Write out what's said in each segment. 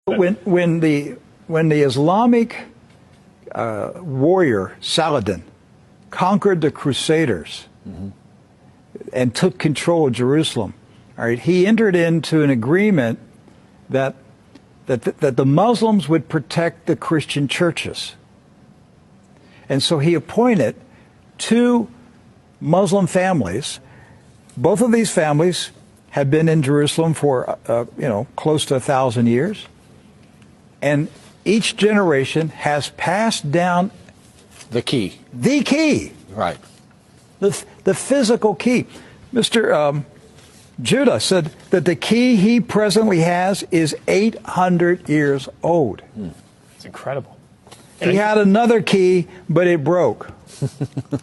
When the Islamic warrior Saladin conquered the Crusaders and took control of Jerusalem, all right, he entered into an agreement that the Muslims would protect the Christian churches. And so he appointed two Muslim families. Both of these families have been in Jerusalem for, close to 1,000 years. And each generation has passed down the key. The key. Right. The physical key. Mr. Judah said that the key he presently has is 800 years old. It's incredible. He had another key, but it broke.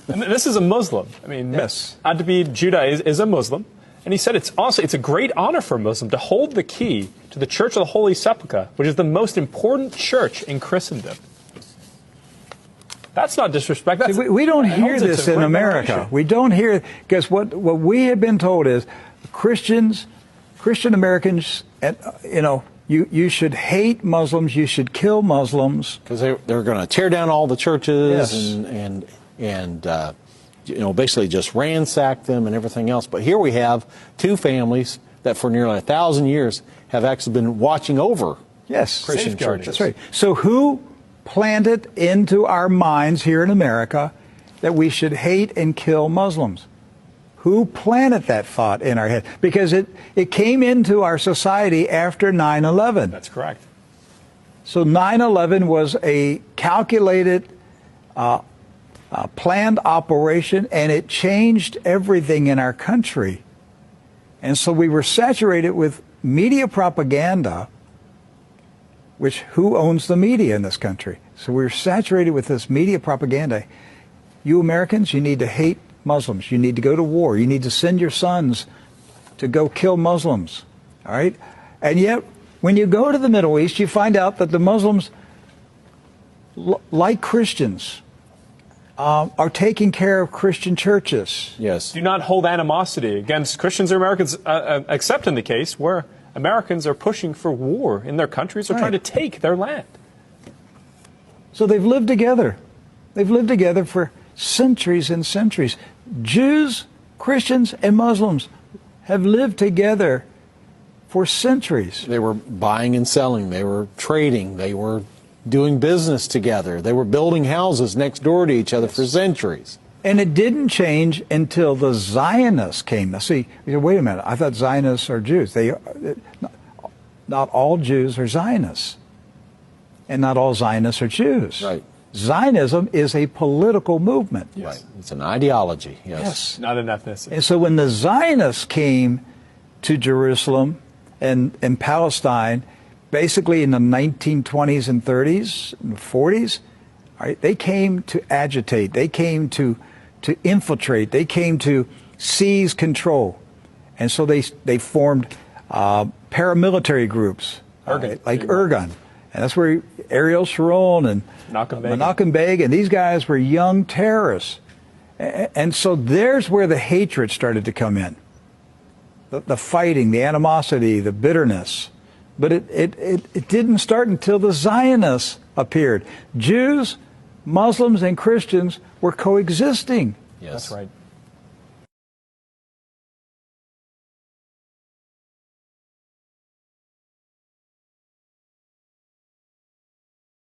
And this is a Muslim. I mean, yes. Adabid Judah is a Muslim. And he said it's a great honor for a Muslim to hold the key to the Church of the Holy Sepulchre, which is the most important church in Christendom. That's not disrespect. That's, we don't hear this in America. We don't hear, because what we have been told is Christian Americans, you should hate Muslims, you should kill Muslims. Because they're going to tear down all the churches yes. and basically just ransack them and everything else. But here we have two families that for nearly 1,000 years have actually been watching over Christian churches. That's right. So who planted into our minds here in America that we should hate and kill Muslims? Who planted that thought in our head? Because it came into our society after 9/11. That's correct. So 9/11 was a calculated, planned operation, and it changed everything in our country. And so we were saturated with media propaganda, which who owns the media in this country? So we were saturated with this media propaganda. You Americans, you need to hate Muslims. You need to go to war. You need to send your sons to go kill Muslims. All right? And yet, when you go to the Middle East, you find out that the Muslims, like Christians, are taking care of Christian churches. Yes. Do not hold animosity against Christians or Americans, except in the case where Americans are pushing for war in their countries or trying to take their land. So they've lived together. They've lived together for centuries and centuries. Jews, Christians, and Muslims have lived together for centuries. They were buying and selling. They were trading. They were doing business together. They were building houses next door to each other for centuries. And it didn't change until the Zionists came. Now, see, wait a minute. I thought Zionists are Jews. Not all Jews are Zionists. And not all Zionists are Jews. Right. Zionism is a political movement. Yes. Right. It's an ideology. Yes. Not an ethnicity. And so when the Zionists came to Jerusalem and Palestine, basically in the 1920s and 30s and 40s, right, they came to agitate. They came to infiltrate. They came to seize control. And so they formed paramilitary groups, like Irgun. And that's where Ariel Sharon and Menachem Begin, and these guys were young terrorists. And so there's where the hatred started to come in. The fighting, the animosity, the bitterness. But it didn't start until the Zionists appeared. Jews, Muslims, and Christians were coexisting. Yes. That's right.